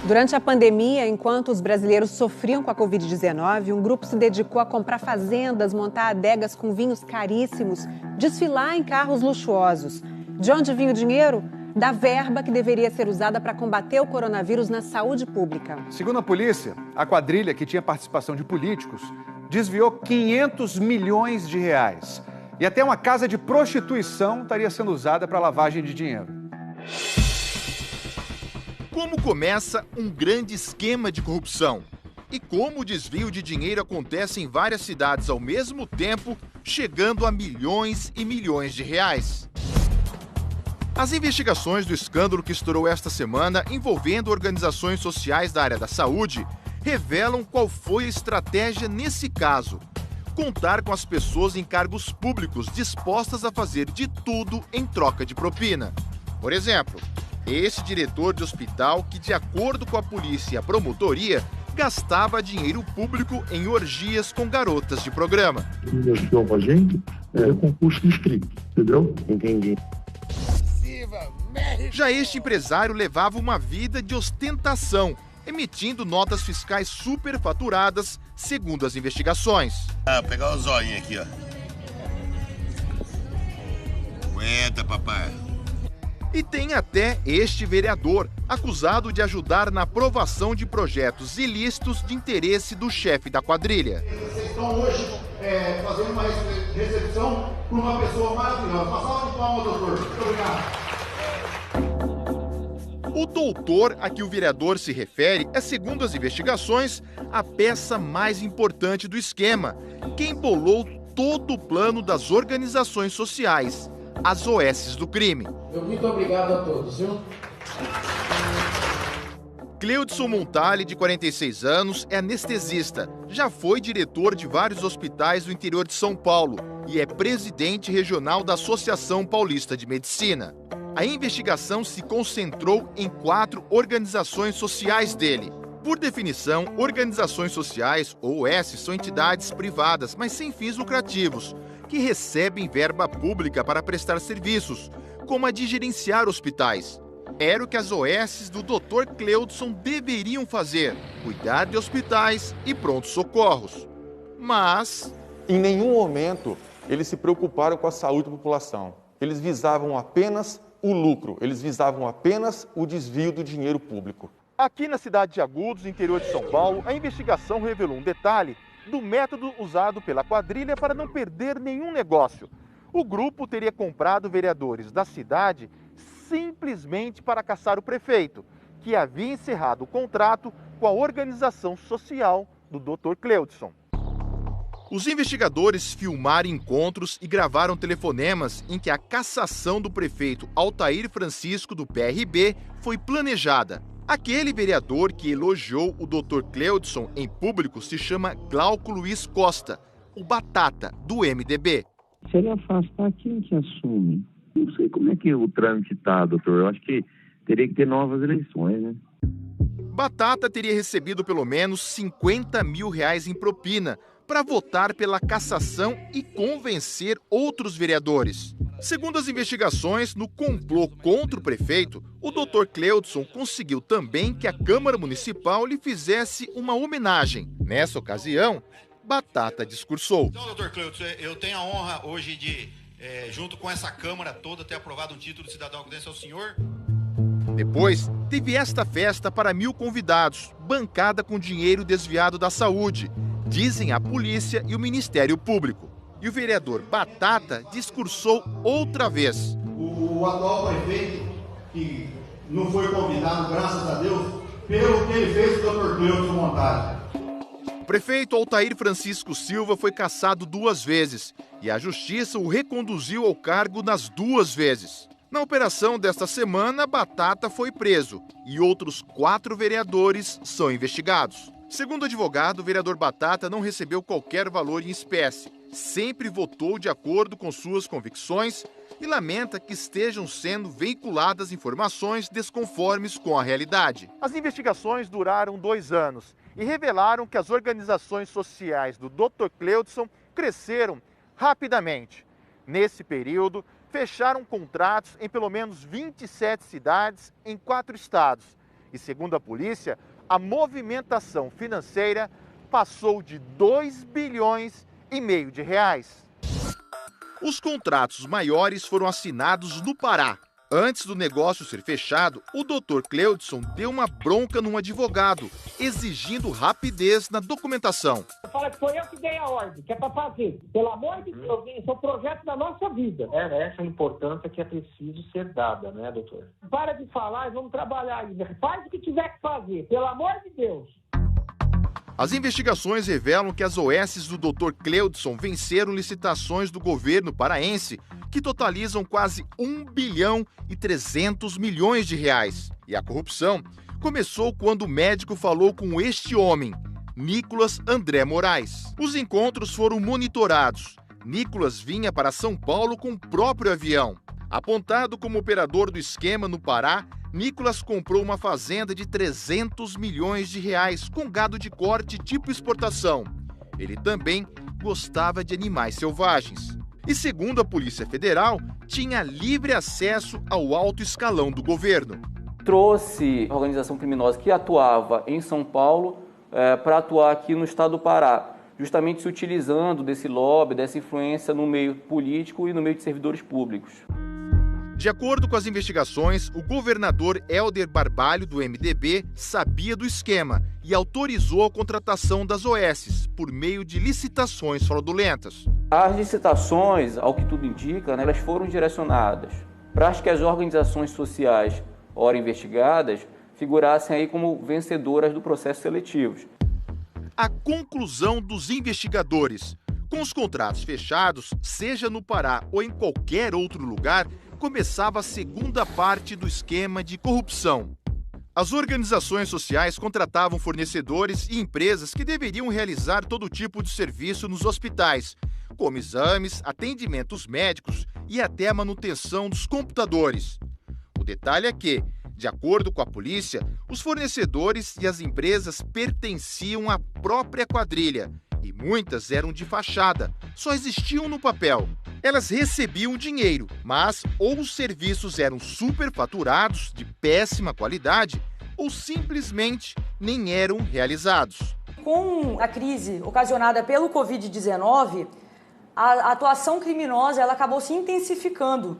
Durante a pandemia, enquanto os brasileiros sofriam com a Covid-19, um grupo se dedicou a comprar fazendas, montar adegas com vinhos caríssimos, desfilar em carros luxuosos. De onde vinha o dinheiro? Da verba que deveria ser usada para combater o coronavírus na saúde pública. Segundo a polícia, a quadrilha, que tinha participação de políticos, desviou 500 milhões de reais. E até uma casa de prostituição estaria sendo usada para lavagem de dinheiro. Como começa um grande esquema de corrupção? E como o desvio de dinheiro acontece em várias cidades ao mesmo tempo, chegando a milhões e milhões de reais? As investigações do escândalo que estourou esta semana envolvendo organizações sociais da área da saúde revelam qual foi a estratégia nesse caso. Contar com as pessoas em cargos públicos dispostas a fazer de tudo em troca de propina. Por exemplo, esse diretor de hospital que, de acordo com a polícia e a promotoria, gastava dinheiro público em orgias com garotas de programa. Investiu pra gente concurso inscrito, entendeu? Entendi. Já este empresário levava uma vida de ostentação, emitindo notas fiscais superfaturadas, segundo as investigações. Pegar o zoinho aqui, ó. Aguenta, papai. E tem até este vereador, acusado de ajudar na aprovação de projetos ilícitos de interesse do chefe da quadrilha. Vocês estão hoje fazendo uma recepção para uma pessoa maravilhosa. Uma salva de palmas, doutor. Muito obrigado. O doutor a que o vereador se refere é, segundo as investigações, a peça mais importante do esquema, quem bolou todo o plano das organizações sociais, as OSs do crime. Muito obrigado a todos, viu? Cleudson Montali, de 46 anos, é anestesista. Já foi diretor de vários hospitais do interior de São Paulo e é presidente regional da Associação Paulista de Medicina. A investigação se concentrou em 4 organizações sociais dele. Por definição, organizações sociais, ou OS, são entidades privadas, mas sem fins lucrativos, que recebem verba pública para prestar serviços, como a de gerenciar hospitais. Era o que as OSs do Dr. Cleudson deveriam fazer, cuidar de hospitais e prontos socorros. Mas, em nenhum momento, eles se preocuparam com a saúde da população. Eles visavam apenas o lucro, eles visavam apenas o desvio do dinheiro público. Aqui na cidade de Agudos, interior de São Paulo, a investigação revelou um detalhe do método usado pela quadrilha para não perder nenhum negócio. O grupo teria comprado vereadores da cidade simplesmente para caçar o prefeito, que havia encerrado o contrato com a organização social do Dr. Cleudson. Os investigadores filmaram encontros e gravaram telefonemas em que a cassação do prefeito Altair Francisco, do PRB, foi planejada. Aquele vereador que elogiou o Dr. Cleudson em público se chama Glauco Luiz Costa, o Batata, do MDB. Se ele afastar, quem que assume? Não sei como é que o trâmite está, doutor. Eu acho que teria que ter novas eleições, né? Batata teria recebido pelo menos R$50 mil em propina para votar pela cassação e convencer outros vereadores. Segundo as investigações, no complô contra o prefeito, o Dr. Cleudson conseguiu também que a Câmara Municipal lhe fizesse uma homenagem. Nessa ocasião, Batata discursou. Então, Dr. Cleudson, eu tenho a honra hoje de, junto com essa Câmara toda, ter aprovado um título de cidadão agudense ao senhor. Depois, teve esta festa para 1.000 convidados, bancada com dinheiro desviado da saúde, dizem a polícia e o Ministério Público. E o vereador Batata discursou outra vez. O atual prefeito, que não foi convidado, graças a Deus, pelo que ele fez com o Dr. Cleudson Montali. O prefeito Altair Francisco Silva foi cassado 2 vezes e a Justiça o reconduziu ao cargo nas 2 vezes. Na operação desta semana, Batata foi preso e outros 4 vereadores são investigados. Segundo o advogado, o vereador Batata não recebeu qualquer valor em espécie, sempre votou de acordo com suas convicções e lamenta que estejam sendo veiculadas informações desconformes com a realidade. As investigações duraram 2 anos e revelaram que as organizações sociais do Dr. Cleudson cresceram rapidamente. Nesse período, fecharam contratos em pelo menos 27 cidades em 4 estados E segundo a polícia, a movimentação financeira passou de 2,5 bilhões de reais. Os contratos maiores foram assinados no Pará. Antes do negócio ser fechado, o Dr. Cleudson deu uma bronca num advogado, exigindo rapidez na documentação. Fala que foi eu que dei a ordem, que é para fazer. Pelo amor de Deus, esse é o projeto da nossa vida. Essa é a importância que é preciso ser dada, né, doutor? Para de falar e vamos trabalhar aí. Faz o que tiver que fazer, pelo amor de Deus. As investigações revelam que as OSs do Dr. Cleudson venceram licitações do governo paraense que totalizam quase 1,3 bilhão de reais. E a corrupção começou quando o médico falou com este homem, Nicolas André Moraes. Os encontros foram monitorados. Nicolas vinha para São Paulo com o próprio avião. Apontado como operador do esquema no Pará, Nicolas comprou uma fazenda de 300 milhões de reais com gado de corte tipo exportação. Ele também gostava de animais selvagens. E segundo a Polícia Federal, tinha livre acesso ao alto escalão do governo. Trouxe a organização criminosa que atuava em São Paulo para atuar aqui no estado do Pará, justamente se utilizando desse lobby, dessa influência no meio político e no meio de servidores públicos. De acordo com as investigações, o governador Helder Barbalho, do MDB, sabia do esquema e autorizou a contratação das OSs por meio de licitações fraudulentas. As licitações, ao que tudo indica, elas foram direcionadas para que as organizações sociais, ora investigadas, figurassem aí como vencedoras do processo seletivo. A conclusão dos investigadores: com os contratos fechados, seja no Pará ou em qualquer outro lugar, começava a segunda parte do esquema de corrupção. As organizações sociais contratavam fornecedores e empresas que deveriam realizar todo tipo de serviço nos hospitais, como exames, atendimentos médicos e até a manutenção dos computadores. O detalhe é que, de acordo com a polícia, os fornecedores e as empresas pertenciam à própria quadrilha e muitas eram de fachada, só existiam no papel. Elas recebiam dinheiro, mas ou os serviços eram superfaturados, de péssima qualidade, ou simplesmente nem eram realizados. Com a crise ocasionada pelo Covid-19, a atuação criminosa ela acabou se intensificando.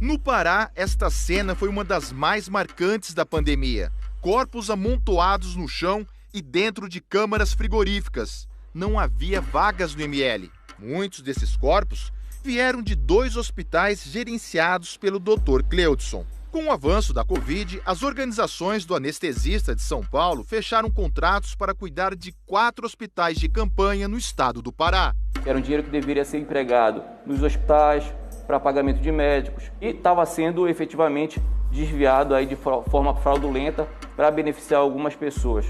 No Pará, esta cena foi uma das mais marcantes da pandemia. Corpos amontoados no chão e dentro de câmaras frigoríficas. Não havia vagas no ML. Muitos desses corpos vieram de 2 hospitais gerenciados pelo Dr. Cleudson. Com o avanço da Covid, as organizações do anestesista de São Paulo fecharam contratos para cuidar de 4 hospitais de campanha no estado do Pará. Era um dinheiro que deveria ser empregado nos hospitais, para pagamento de médicos, e estava sendo efetivamente desviado aí de forma fraudulenta para beneficiar algumas pessoas.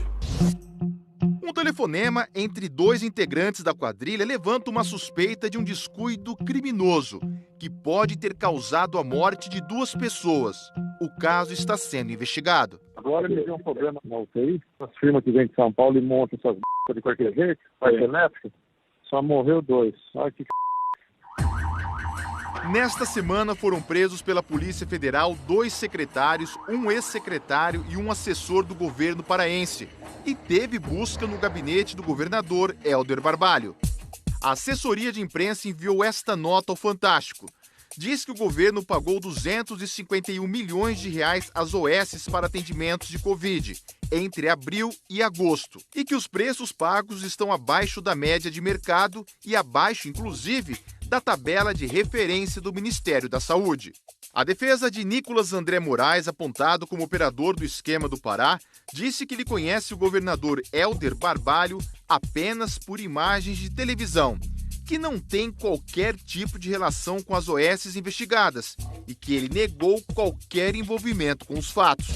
Um telefonema entre 2 integrantes da quadrilha levanta uma suspeita de um descuido criminoso, que pode ter causado a morte de 2 pessoas. O caso está sendo investigado. Agora ele tem um problema na UTI, as firmas que vêm de São Paulo e montam essas de qualquer jeito, parte elétrica, só morreu 2. Olha que Nesta semana foram presos pela Polícia Federal 2 secretários, um ex-secretário e um assessor do governo paraense. E teve busca no gabinete do governador Helder Barbalho. A assessoria de imprensa enviou esta nota ao Fantástico. Diz que o governo pagou 251 milhões de reais às OSs para atendimentos de Covid entre abril e agosto e que os preços pagos estão abaixo da média de mercado e abaixo, inclusive, da tabela de referência do Ministério da Saúde. A defesa de Nicolas André Moraes, apontado como operador do esquema do Pará, disse que ele conhece o governador Helder Barbalho apenas por imagens de televisão, que não tem qualquer tipo de relação com as OSs investigadas e que ele negou qualquer envolvimento com os fatos.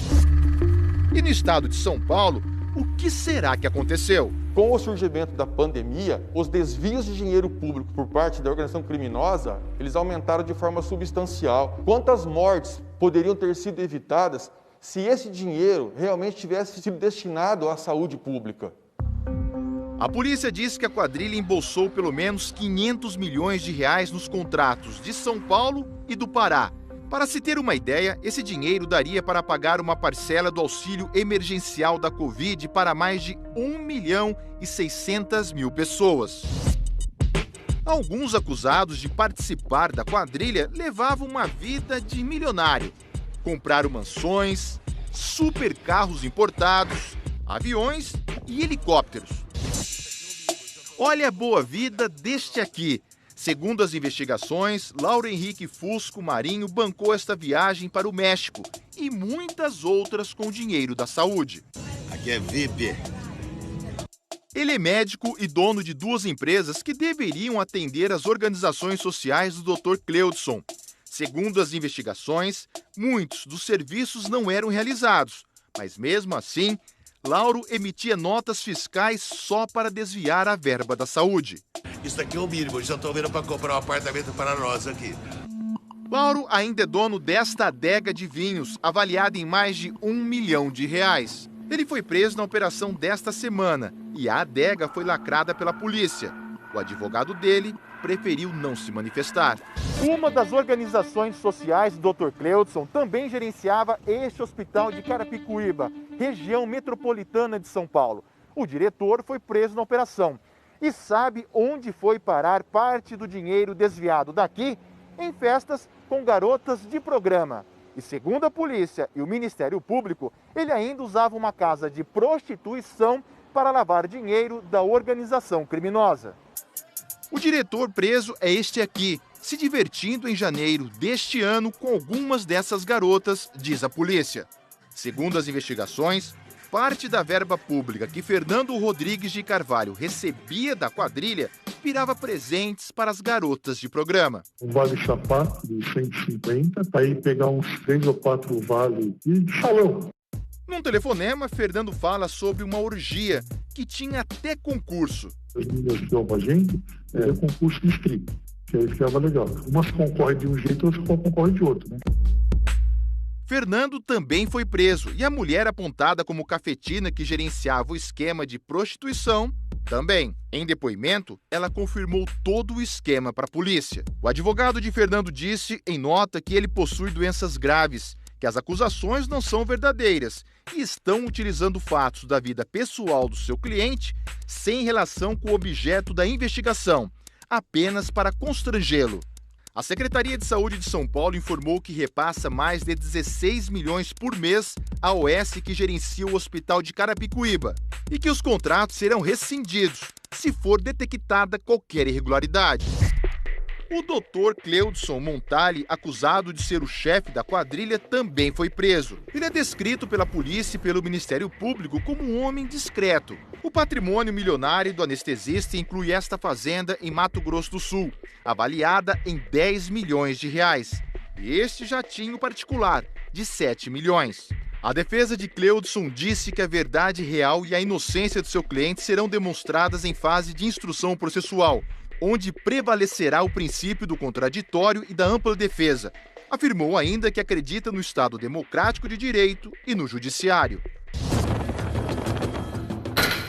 E no estado de São Paulo, o que será que aconteceu? Com o surgimento da pandemia, os desvios de dinheiro público por parte da organização criminosa, eles aumentaram de forma substancial. Quantas mortes poderiam ter sido evitadas se esse dinheiro realmente tivesse sido destinado à saúde pública? A polícia diz que a quadrilha embolsou pelo menos 500 milhões de reais nos contratos de São Paulo e do Pará. Para se ter uma ideia, esse dinheiro daria para pagar uma parcela do auxílio emergencial da Covid para mais de 1.600.000 pessoas. Alguns acusados de participar da quadrilha levavam uma vida de milionário. Compraram mansões, supercarros importados, aviões e helicópteros. Olha a boa vida deste aqui. Segundo as investigações, Lauro Henrique Fusco Marinho bancou esta viagem para o México e muitas outras com dinheiro da saúde. Aqui é VIP. Ele é médico e dono de 2 empresas que deveriam atender as organizações sociais do Dr. Cleudson. Segundo as investigações, muitos dos serviços não eram realizados, mas mesmo assim, Lauro emitia notas fiscais só para desviar a verba da saúde. Isso aqui é o mínimo, eu já estou vendo para comprar um apartamento para nós aqui. Lauro ainda é dono desta adega de vinhos, avaliada em mais de R$1 milhão. Ele foi preso na operação desta semana e a adega foi lacrada pela polícia. O advogado dele preferiu não se manifestar. Uma das organizações sociais do Dr. Cleudson também gerenciava este hospital de Carapicuíba, região metropolitana de São Paulo. O diretor foi preso na operação. E sabe onde foi parar parte do dinheiro desviado daqui? Em festas com garotas de programa. E segundo a polícia e o Ministério Público, ele ainda usava uma casa de prostituição para lavar dinheiro da organização criminosa. O diretor preso é este aqui, se divertindo em janeiro deste ano com algumas dessas garotas, diz a polícia. Segundo as investigações, parte da verba pública que Fernando Rodrigues de Carvalho recebia da quadrilha virava presentes para as garotas de programa. Um vale sapato de 150, aí pegar uns 3 ou 4 vales de salão. Num telefonema, Fernando fala sobre uma orgia que tinha até concurso. As meninas que dão pra gente, é concurso de strip, que aí ficava legal. Umas concorrem de um jeito, outras concorrem de outro, né? Fernando também foi preso e a mulher apontada como cafetina que gerenciava o esquema de prostituição também. Em depoimento, ela confirmou todo o esquema para a polícia. O advogado de Fernando disse em nota que ele possui doenças graves, que as acusações não são verdadeiras e estão utilizando fatos da vida pessoal do seu cliente sem relação com o objeto da investigação, apenas para constrangê-lo. A Secretaria de Saúde de São Paulo informou que repassa mais de 16 milhões por mês à OS que gerencia o Hospital de Carapicuíba e que os contratos serão rescindidos se for detectada qualquer irregularidade. O Dr. Cleudson Montali, acusado de ser o chefe da quadrilha, também foi preso. Ele é descrito pela polícia e pelo Ministério Público como um homem discreto. O patrimônio milionário do anestesista inclui esta fazenda em Mato Grosso do Sul, avaliada em R$10 milhões. E este jatinho particular, de 7 milhões. A defesa de Cleudson disse que a verdade real e a inocência do seu cliente serão demonstradas em fase de instrução processual, onde prevalecerá o princípio do contraditório e da ampla defesa. Afirmou ainda que acredita no Estado democrático de direito e no judiciário.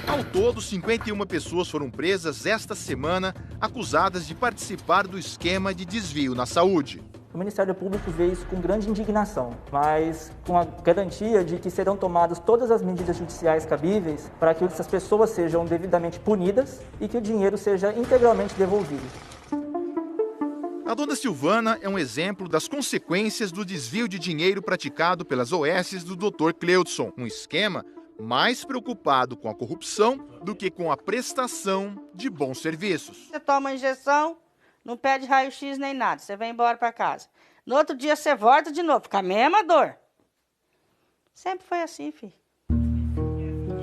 Ao todo, 51 pessoas foram presas esta semana, acusadas de participar do esquema de desvio na saúde. O Ministério Público vê isso com grande indignação, mas com a garantia de que serão tomadas todas as medidas judiciais cabíveis para que essas pessoas sejam devidamente punidas e que o dinheiro seja integralmente devolvido. A dona Silvana é um exemplo das consequências do desvio de dinheiro praticado pelas OS do Dr. Cleudson, um esquema mais preocupado com a corrupção do que com a prestação de bons serviços. Você toma a injeção, não pede raio-x nem nada, você vai embora para casa. No outro dia você volta de novo, com a mesma dor. Sempre foi assim, filho.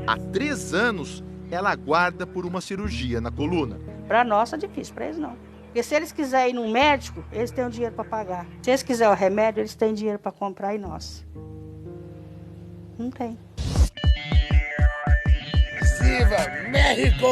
Há 3 anos, ela aguarda por uma cirurgia na coluna. Para nós é difícil, para eles não. Porque se eles quiserem ir num médico, eles têm o dinheiro para pagar. Se eles quiserem o remédio, eles têm dinheiro para comprar e nós. Não tem. Viva México!